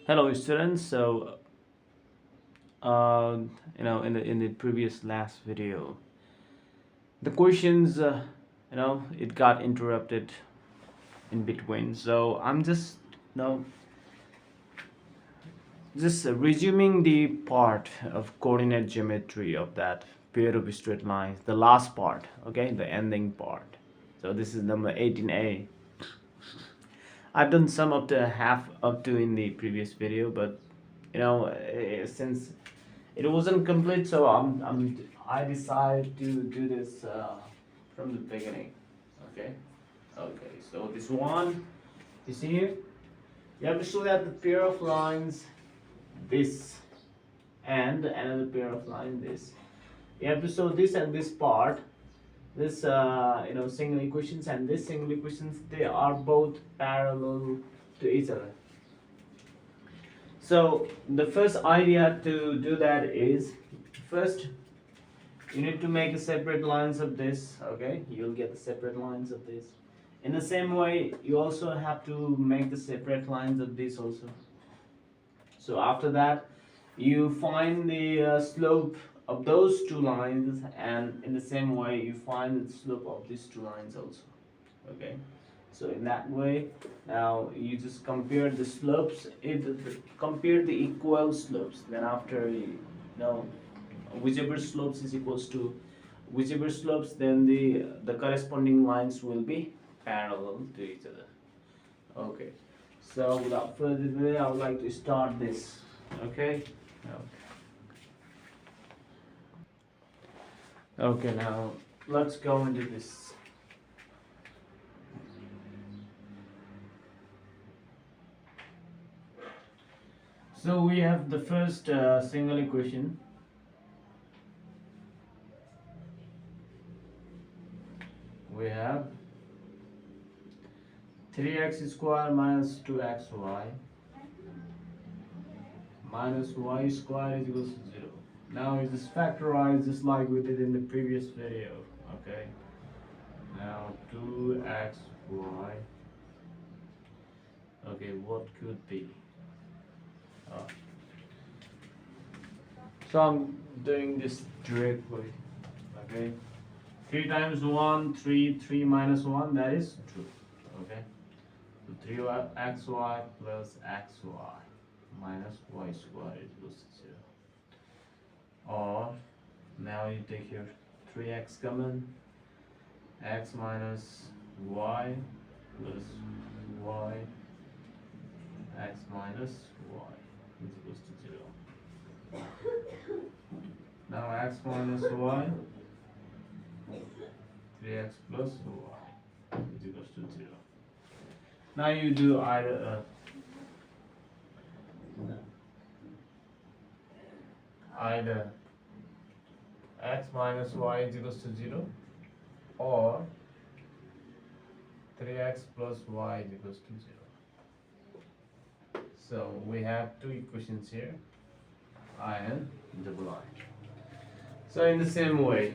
Hello, students. Uh, in the previous last video, the questions, it got interrupted in between. So I'm you know, just resuming the part of coordinate geometry of that pair of straight lines, the last part, okay, the ending part. So this is number 18A. I've done some of the half up to in the previous video, but since it wasn't complete, so I decided to do this from the beginning. Okay. Okay. So this one, you see here, you have to show that the pair of lines this and another pair of lines this. You have to show this and this part, this single equations and this single equations, they are both parallel to each other. So the first idea to do that is, first you need to make a separate lines of this. Okay, you'll get the separate lines of this. In the same way, you also have to make the separate lines of this also. So after that, you find the slope of those two lines, and in the same way you find the slope of these two lines also. Okay, so in that way, now you just compare the slopes, compare the equal slopes, then after know whichever slopes is equals to whichever slopes, then the corresponding lines will be parallel to each other. Okay, so without further delay, I would like to start this. Okay. Okay, now let's go into this. So we have the first single equation. We have 3x square minus 2xy minus y square is equals to 0. Now it is factorized just like we did in the previous video. Okay. Now 2xy. Okay, what could be? Uh, so I'm doing this directly. Okay. 3 times 1, 3, 3 minus 1, that is 2. Okay. So 3xy plus xy minus y square is equals to 0. Or now you take your 3x common, x minus y plus y, x minus y is equals to 0. Now x minus y, 3x plus y is equals to 0. Now you do either x minus y is equals to 0 or 3x plus y is equals to 0. So we have two equations here, I and double I. So in the same way,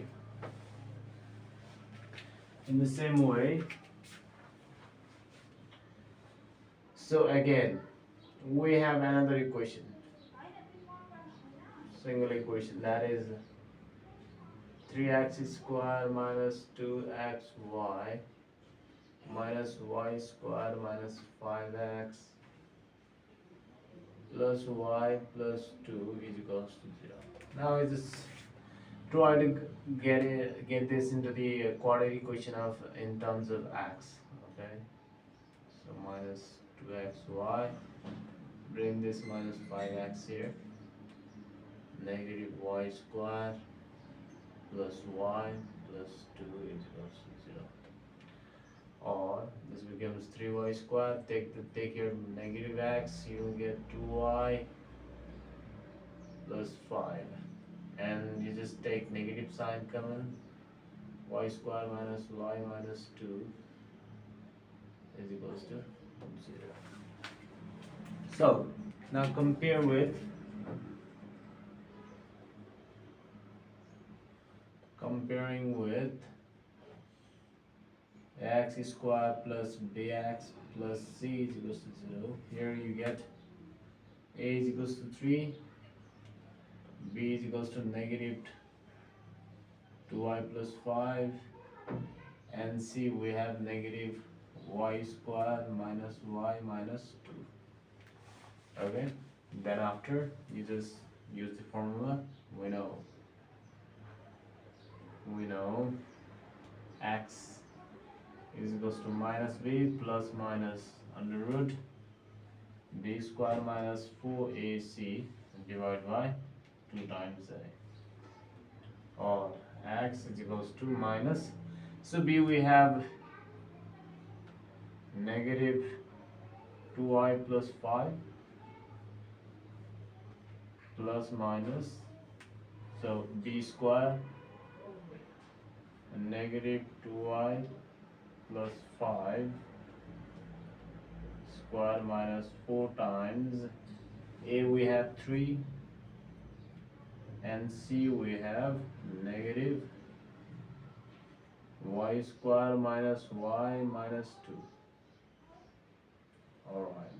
so again, we have another equation, single equation, that is 3x square minus 2xy minus y square minus 5x plus y plus 2 is equals to 0. Now we just try to get this into the quadratic equation of in terms of x. Okay, so minus 2xy, bring this minus 5x here, negative y square plus y plus 2 is equals to 0. Or this becomes 3y square, take your negative x, you will get 2y plus 5, and you just take negative sign common, y square minus y minus 2 is equals to 0. So now comparing with x square plus bx plus c is equals to 0. Here you get A is equals to 3, B is equals to negative 2y plus 5, and C we have negative y square minus y minus 2. Okay, then after you just use the formula. We know x is equals to minus b plus minus under root b square minus 4ac divided by 2 times a, or x is equals to minus, so b we have negative 2y plus 5 plus minus, so b square and negative 2y plus 5 square minus 4 times a we have 3 and c we have negative y square minus y minus 2. Alright,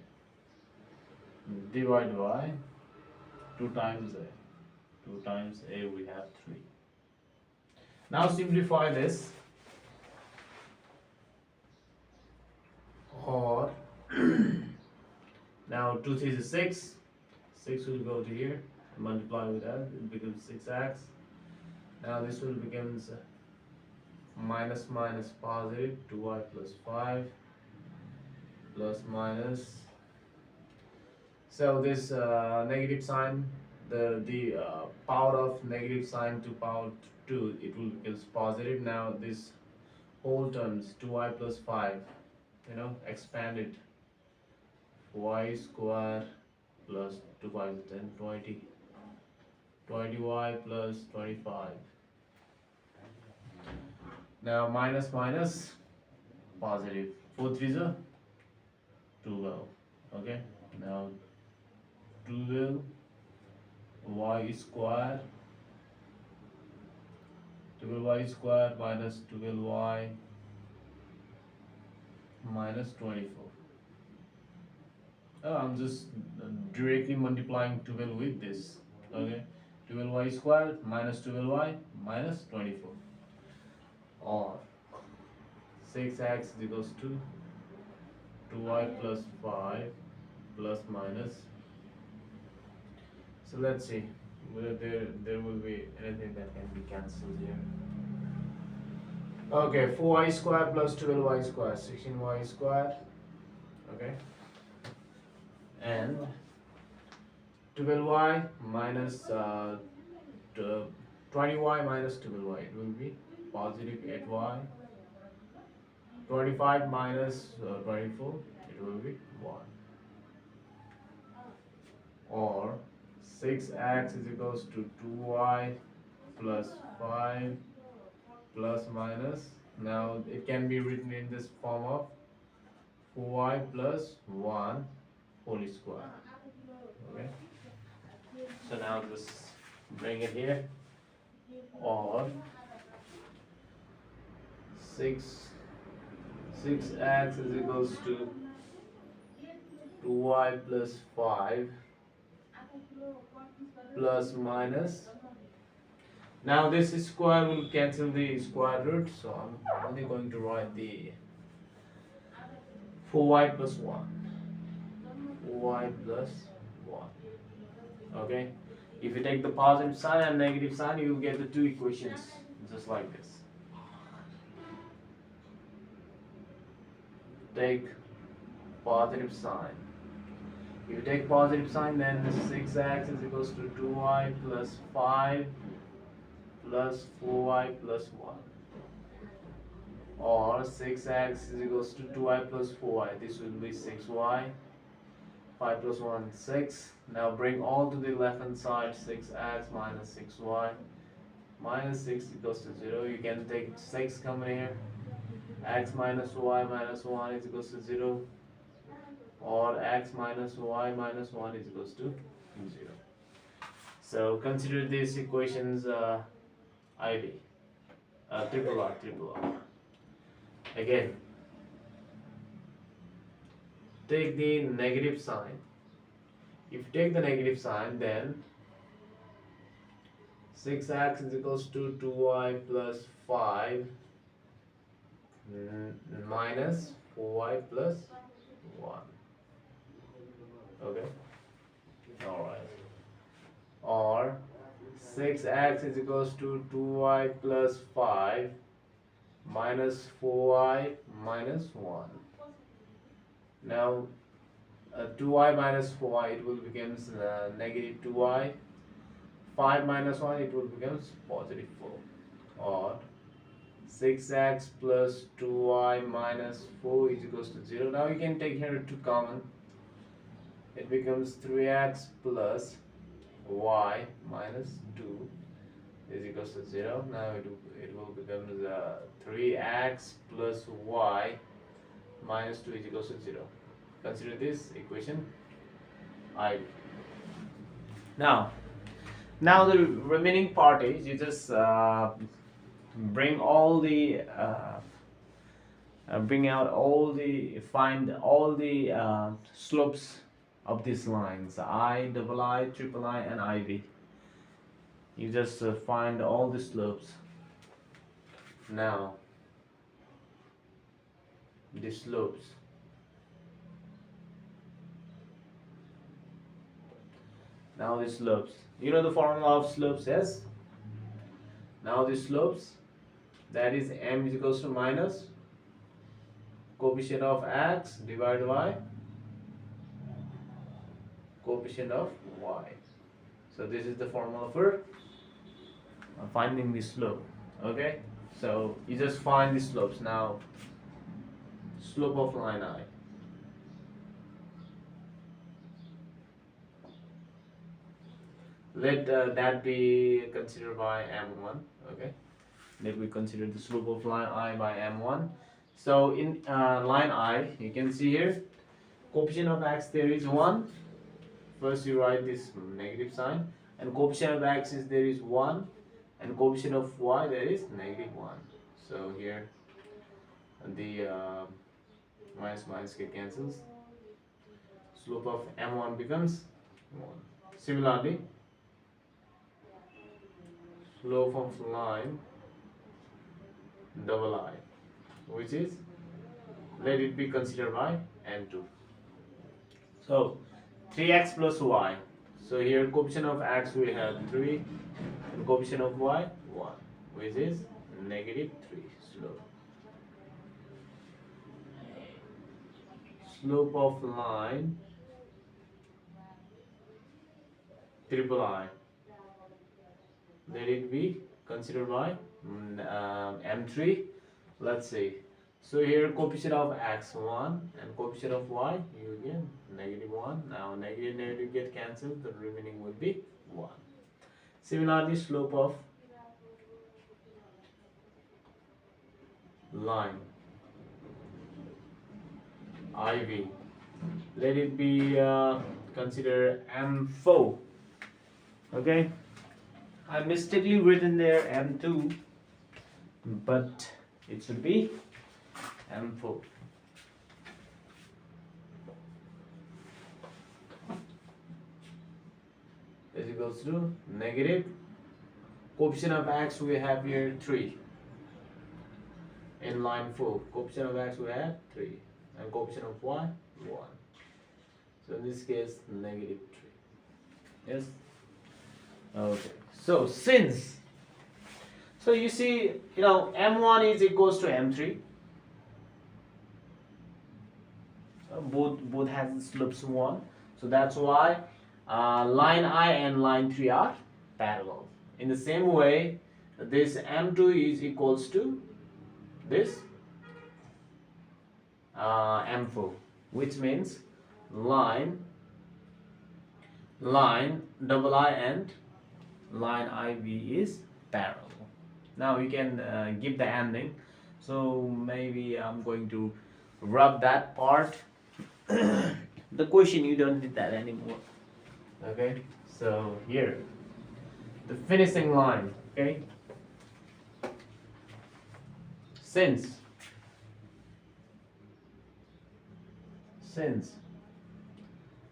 divide by 2 times a. 2 times a we have 3. Now simplify this, or now 2 3 is 6. 6 will go to here, multiply with that, it becomes 6x. Now this will becomes minus minus positive 2y plus 5 plus minus, so this negative sign, the power of negative sign to power 2, it will becomes positive. Now this whole terms 2y plus 5, expanded y square plus 2 5 10 20 20y plus 25. Now minus minus positive 4 3 is 12. Okay, now 12 y square, 12y square minus 12y minus 24. I'm just directly multiplying 12 with this. Okay, 12y square minus 12y minus 24, or 6x is equals to 2y plus 5 plus minus. So let's see whether there will be anything that can be cancelled here. Okay, 4y square plus 12y square, 16y square. Okay, and 12y minus 20y minus 12y, it will be positive 8y. 25 minus 24, it will be 1. Or 6x is equals to 2y plus 5 plus minus. Now it can be written in this form of 4y plus 1 whole square. Okay, so now just bring it here, or 6x is equals to 2y plus 5 plus minus. Now this square will cancel the square root, so I'm only going to write the 4y plus 1. 4y plus 1. Okay, if you take the positive sign and negative sign, you will get the two equations just like this. Take positive sign. If you take positive sign, then 6x is equals to 2y plus 5 plus 4y plus 1. Or 6x is equals to 2y plus 4y. This will be 6y. 5 plus 1 is 6. Now bring all to the left hand side. 6x minus 6y minus 6 equals to 0. You can take 6 come here. X minus y minus 1 is equals to 0. Or x minus y minus 1 is equals to 0. So consider these equations ID. Triple R. Again, take the negative sign. If you take the negative sign, then 6x is equals to 2y plus 5 minus 4y plus 1. Okay, alright. Or 6x is equals to 2y plus 5 minus 4y minus 1. Now 2y minus 4y, it will become negative 2y. 5 minus 1, it will become positive 4. Or 6x plus 2y minus 4 is equals to 0. Now you can take here 2 common. It becomes 3x plus y minus 2 is equals to 0. Now it will become 3x plus y minus 2 is equals to 0. Consider this equation I. Now the remaining part is you just bring all the find all the slopes of these lines I, double I, triple I, and IV. You just find all the slopes. Now the slopes. Now the slopes. You know the formula of slopes, yes? Now the slopes, that is m is equals to minus coefficient of x divided by coefficient of y. So this is the formula for finding the slope. Okay, so you just find the slopes. Now slope of line I. Let that be considered by m1. Okay, let we consider the slope of line I by m1. So in line I, you can see here coefficient of x there is 1. First you write this negative sign, and coefficient of x is there is 1, and coefficient of y there is negative 1. So here the minus minus get cancels. Slope of m1 becomes 1. Similarly, slope of line double I, which is, let it be considered by m2. So 3x plus y. So here coefficient of x we have 3 and coefficient of y 1, which is negative 3. Slope of line triple I, let it be considered by m3. Let's see. So here coefficient of x 1 and coefficient of y you get negative 1. Now negative negative get cancelled, the remaining will be 1. Similarly, slope of line IV, let it be consider m4. Okay, I mistakenly written there m2, but it should be m4. Is equals to negative coefficient of x we have here 3. In line 4, coefficient of x we have 3, and coefficient of y 1. So in this case negative 3. Yes. Okay. So since, so you see, m1 is equals to m3. Both has slopes 1. So that's why line I and line 3 are parallel. In the same way, this m2 is equals to this m4, which means line double I and line IV is parallel. Now you can give the ending. So maybe I'm going to rub that part. The question, you don't need that anymore. Okay, so here the finishing line. Okay, since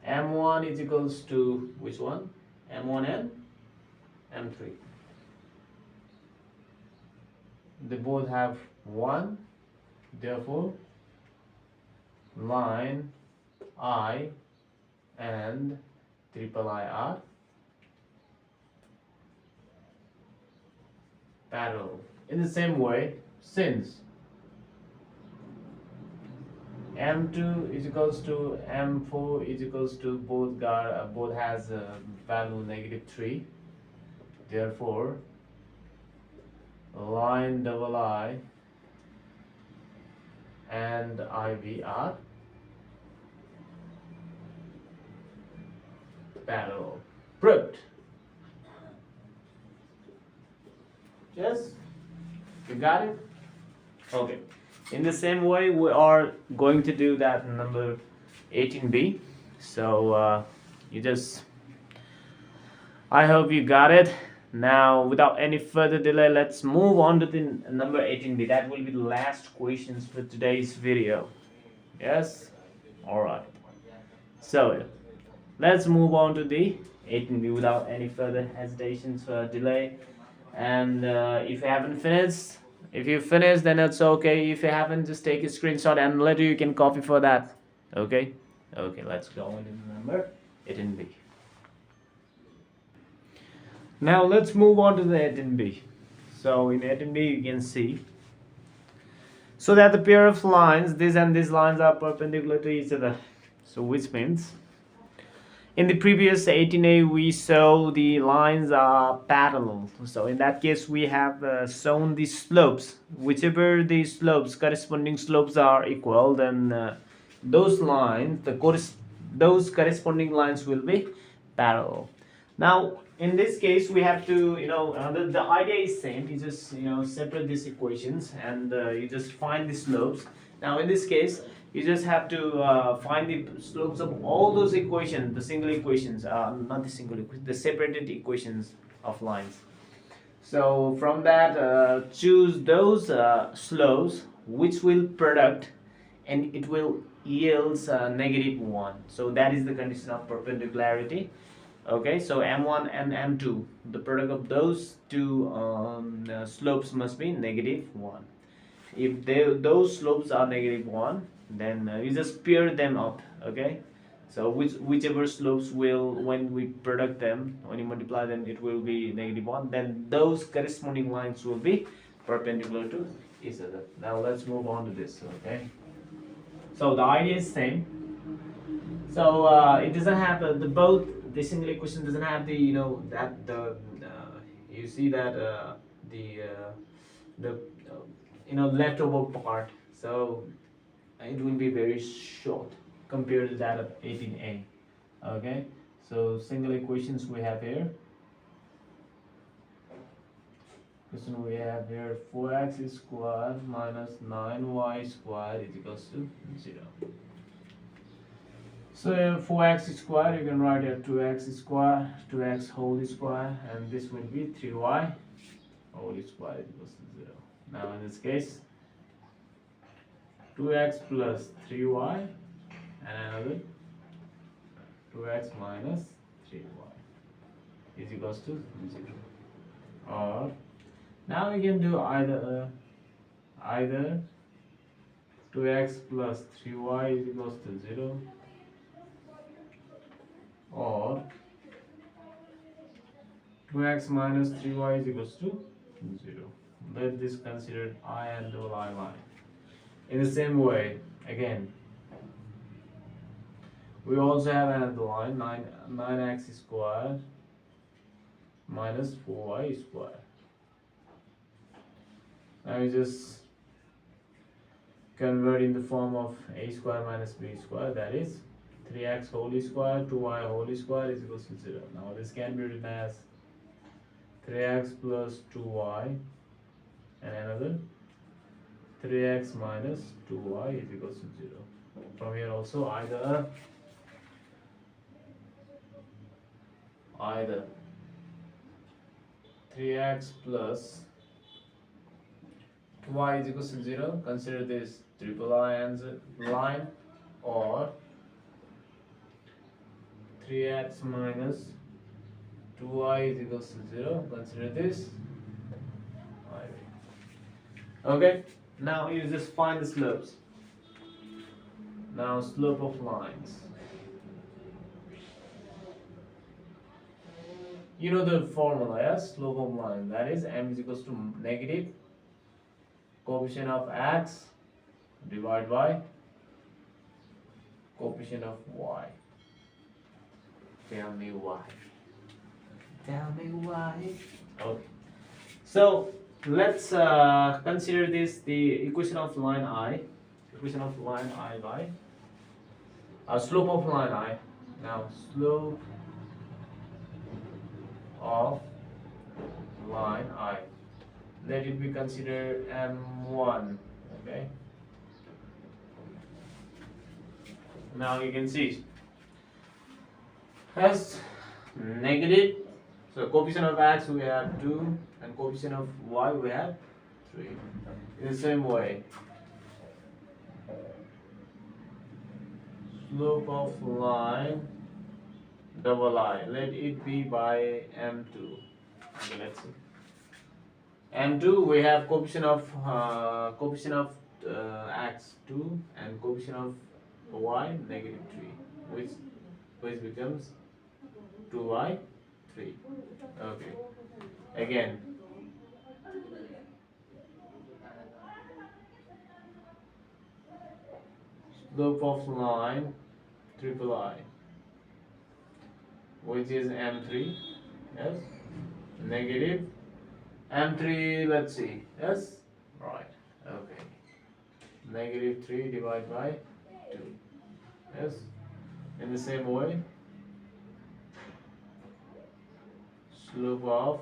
M1 is equals to which one? M1 and M3. They both have 1, therefore line I and triple I are parallel. In the same way, since M2 is equals to M4 is equals to both has value -3, therefore line double I and IV are parallel. Proved. Yes? You got it? Okay. In the same way, we are going to do that in number 18b. So I hope you got it. Now, without any further delay, let's move on to the number 18b. That will be the last questions for today's video. Yes? Alright. So, let's move on to the 18b without any further hesitations or delay. And if you haven't finished, if you finish, then it's okay. If you haven't, just take a screenshot and later you can copy for that. Okay? Okay, let's go into number 18b. Now let's move on to the 18b. So in 18b you can see, so that the pair of lines, this and these lines are perpendicular to each other. So which means, in the previous 18a we saw the lines are parallel. So in that case we have shown the slopes. Whichever the slopes, corresponding slopes are equal, then those lines, those corresponding lines will be parallel. Now in this case we have to, the idea is same. You just separate these equations and you just find the slopes. Now in this case you just have to find the slopes of all those equations, the single equations, not the single equations, the separated equations of lines. So from that, choose those slopes which will product and it will yields -1. So that is the condition of perpendicularity. Okay, so M1 and M2, the product of those two slopes must be -1. If those slopes are -1, then you just pair them up. Okay, so whichever slopes will, when we product them, when you multiply them, it will be -1. Then those corresponding lines will be perpendicular to each other. Now let's move on to this. Okay, so the idea is same. So it doesn't have the single equation doesn't have the you see that the leftover part. So it will be very short compared to that of 18a. Okay, so single equations we have here. Question we have here: 4x squared minus 9y squared is equals to 0. So 4x squared, you can write here 2x squared, 2x whole square, and this will be 3y whole square is equals to 0. Now in this case, 2x plus 3y and another 2x minus 3y is equals to 0. Or now we can do either 2x plus 3y is equals to 0, or 2x minus 3y is equals to 0. Let this considered I and double I line. In the same way, again, we also have another line, 9x squared minus 4y squared. Now you just convert in the form of a square minus b square, that is 3x whole square, 2y whole square is equals to 0. Now this can be written as 3x plus 2y and another 3x minus 2y is equals to 0. From here also either 3x plus 2y is equals to 0, consider this triple I and line, or 3x minus 2y is equals to 0. Consider this. Okay, now you just find the slopes. Now slope of lines. You know the formula, yes? Slope of line. That is m is equals to negative coefficient of x divided by coefficient of y. Tell me why. Tell me why. Okay. So let's consider this the equation of line I. Equation of line I by slope of line I. Now slope of line I. Let it be considered m1. Okay. Now you can see has negative. So coefficient of x we have 2 and coefficient of y we have 3. In the same way, slope of line double I, let it be by m2. Okay, let's see. M2 we have coefficient of x 2 and coefficient of y negative 3, which becomes 2y 3. Okay. Again, slope of line triple I, which is m3. Yes. Negative m3. Let's see. Yes. Right. Okay. Negative 3 divided by 2. Yes. In the same way, slope of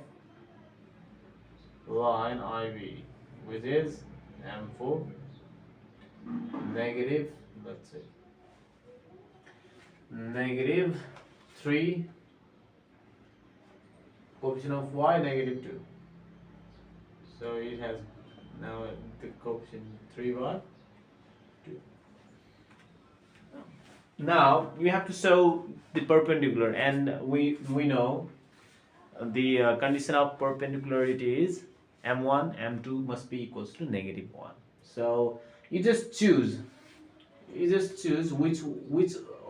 line IV, which is m4 negative, let's say, negative 3 coefficient of y negative 2. So it has now the coefficient 3 by 2. Now we have to show the perpendicular, and we know the condition of perpendicularity is m1 m2 must be equals to negative 1. So you just choose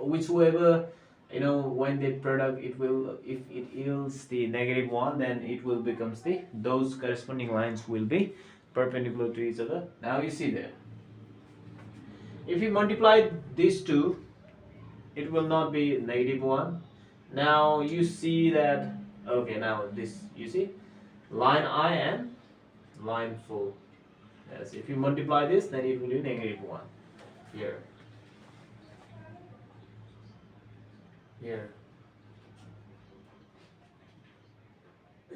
whichever, when the product, it will, if it yields the negative 1, then it will becomes those corresponding lines will be perpendicular to each other. Now you see there, if you multiply these two, it will not be negative 1. Now you see that, okay, now this, you see line I and line 4. Yes, if you multiply this, then it will be negative 1 here. Here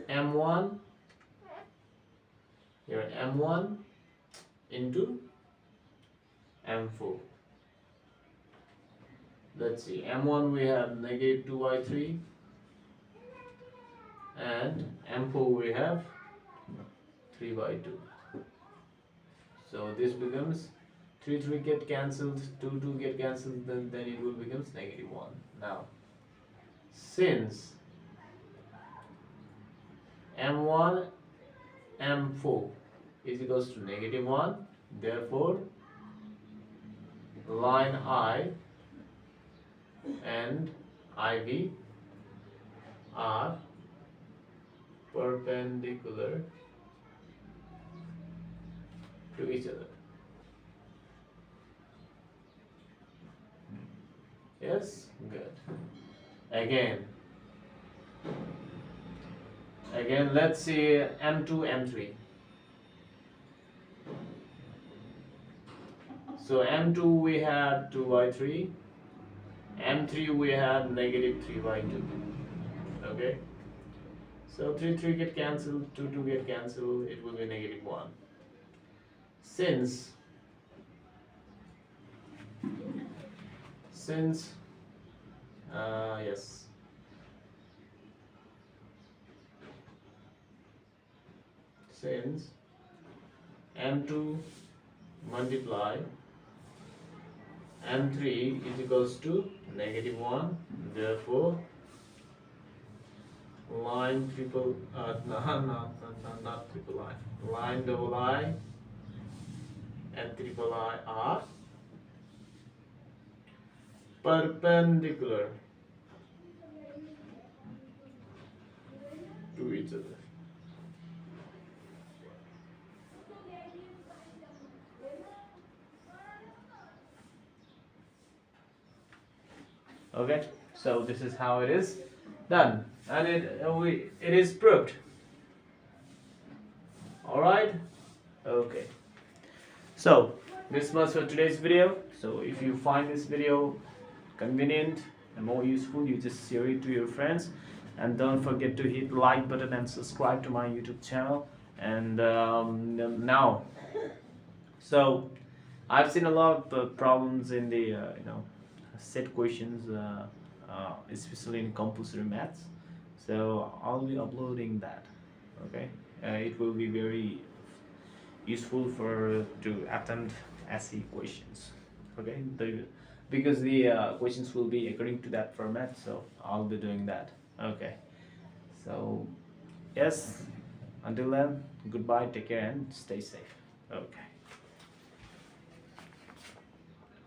m1, here m1 into m4. Let's see, m1 we have negative 2y3 and m4 we have 3 by 2. So this becomes 3 get cancelled, 2 get cancelled, then it will becomes negative 1. Now since m1 m4 is equals to negative 1, therefore line I and IV are perpendicular to each other. Yes, good. Again, let's see m2 m3. So m2 we have 2 by 3, m3 we have negative 3 by 2. Okay, so 3 get cancelled, 2 get cancelled, it will be negative 1. Since yes, since m2 multiply and 3 is equals to -1. Therefore line triple not triple I, line double I and triple I are perpendicular to each other. Okay, so this is how it is done, and it is proved. All right. Okay. So this was for today's video. So if you find this video convenient and more useful, you just share it to your friends, and don't forget to hit the like button and subscribe to my YouTube channel. And now, so I've seen a lot of problems in the set questions, especially in compulsory maths. So I'll be uploading that. Okay, it will be very useful for to attempt SE questions. Okay, because the questions will be according to that format, so I'll be doing that. Okay, so yes, until then, goodbye, take care, and stay safe. Okay.